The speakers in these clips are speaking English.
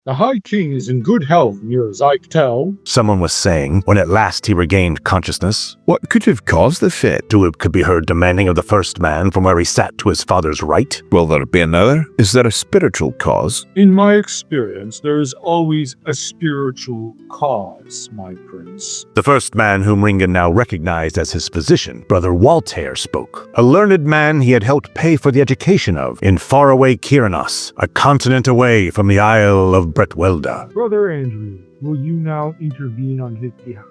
The High King is in good health, near as I can tell, someone was saying when at last he regained consciousness. What could have caused the fit? Duib could be heard demanding of the first man from where he sat to his father's right. Will there be another? Is there a spiritual cause? In my experience, there is always a spiritual cause, my prince. The first man whom Ringan now recognized as his physician, Brother Waltair, spoke. A learned man he had helped pay for the education of in faraway Kyranos, a continent away from the Isle of Bretwelda. Brother Andrew, will you now intervene on his behalf?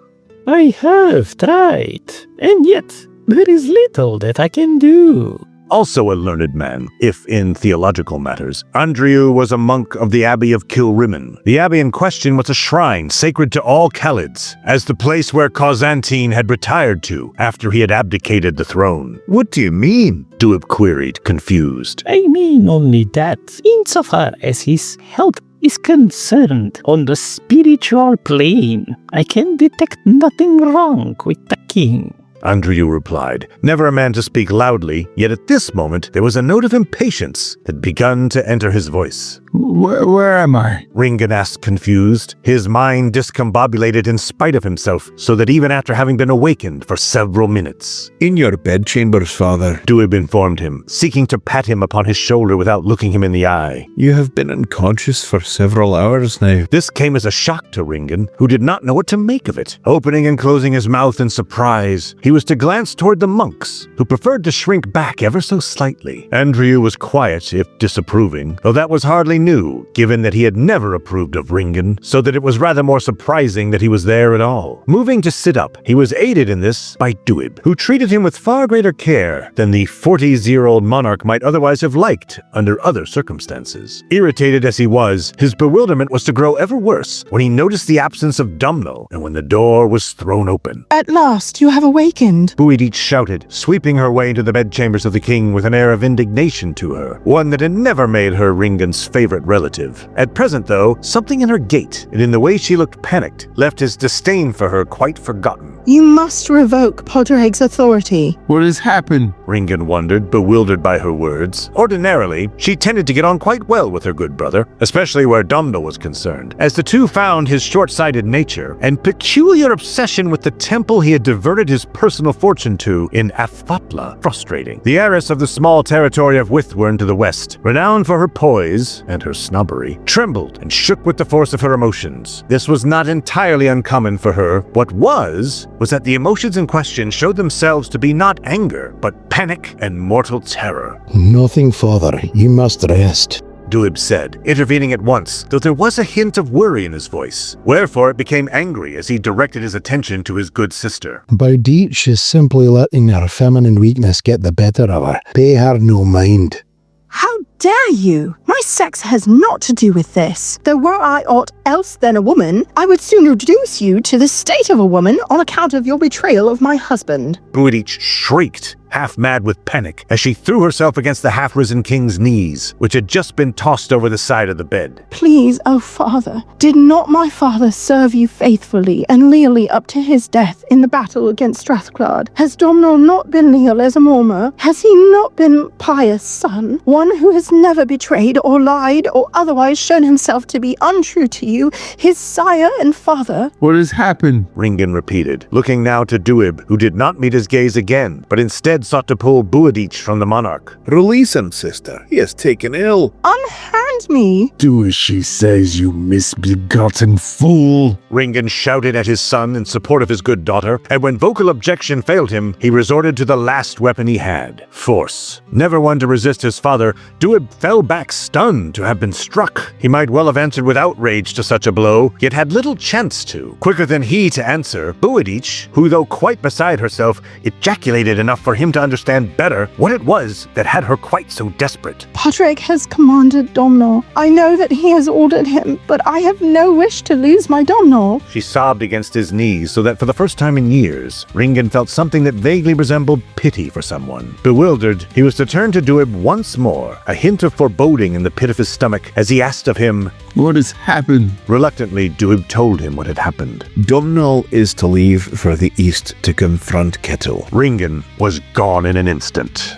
I have tried, and yet there is little that I can do. Also a learned man, if in theological matters, Andrew was a monk of the Abbey of Kilrimmen. The abbey in question was a shrine sacred to all Khalids, as the place where Khazantine had retired to after he had abdicated the throne. What do you mean? Duib queried, confused. I mean only that, insofar as his health is concerned on the spiritual plane, I can detect nothing wrong with the king. Andrew replied, never a man to speak loudly, yet at this moment there was a note of impatience that had begun to enter his voice. Where am I? Ringan asked, confused. His mind discombobulated in spite of himself, so that even after having been awakened for several minutes. In your bedchambers, father. Duib informed him, seeking to pat him upon his shoulder without looking him in the eye. You have been unconscious for several hours now. This came as a shock to Ringan, who did not know what to make of it. Opening and closing his mouth in surprise, he was to glance toward the monks, who preferred to shrink back ever so slightly. Andrew was quiet, if disapproving, though that was hardly new, given that he had never approved of Ringan, so that it was rather more surprising that he was there at all. Moving to sit up, he was aided in this by Duib, who treated him with far greater care than the 40-year-old monarch might otherwise have liked under other circumstances. Irritated as he was, his bewilderment was to grow ever worse when he noticed the absence of Dumno and when the door was thrown open. At last, you have awakened. Buidich shouted, sweeping her way into the bedchambers of the king with an air of indignation to her, one that had never made her Ringan's favorite relative. At present, though, something in her gait and in the way she looked panicked left his disdain for her quite forgotten. You must revoke Podreg's authority. What has happened? Ringan wondered, bewildered by her words. Ordinarily, she tended to get on quite well with her good brother, especially where Dumno was concerned, as the two found his short-sighted nature and peculiar obsession with the temple he had diverted his personal fortune to in Athapla frustrating. The heiress of the small territory of Withwern to the west, renowned for her poise and her snobbery, trembled and shook with the force of her emotions. This was not entirely uncommon for her. What was that the emotions in question showed themselves to be not anger, but panic and mortal terror. Nothing further. You must rest. Duib said, intervening at once, though there was a hint of worry in his voice. Wherefore it became angry as he directed his attention to his good sister. Bowditch is simply letting her feminine weakness get the better of her. Pay her no mind. How dare you? My sex has naught to do with this. Though were I aught else than a woman, I would soon reduce you to the state of a woman on account of your betrayal of my husband. Buidich shrieked, half mad with panic, as she threw herself against the half-risen king's knees, which had just been tossed over the side of the bed. Please, O father, did not my father serve you faithfully and leally up to his death in the battle against Strathclyde? Has Dumno not been leal as a Mormer? Has he not been pious son, one who has never betrayed or lied or otherwise shown himself to be untrue to you, his sire and father? What has happened? Ringan repeated, looking now to Duib, who did not meet his gaze again, but instead sought to pull Buidich from the monarch. Release him, sister. He has taken ill. Unhand me! Do as she says, you misbegotten fool! Ringan shouted at his son in support of his good daughter, and when vocal objection failed him, he resorted to the last weapon he had, force. Never one to resist his father, Duib fell back stunned to have been struck. He might well have answered with outrage to such a blow, yet had little chance to. Quicker than he to answer, Buidich, who though quite beside herself, ejaculated enough for him to understand better what it was that had her quite so desperate. Podreg has commanded Dumno. I know that he has ordered him, but I have no wish to lose my Dumno. She sobbed against his knees so that for the first time in years, Ringan felt something that vaguely resembled pity for someone. Bewildered, he was to turn to Duib once more, a hint of foreboding in the pit of his stomach as he asked of him, What has happened? Reluctantly, Duib told him what had happened. Dumno is to leave for the east to confront Kettle. Ringan was gone in an instant.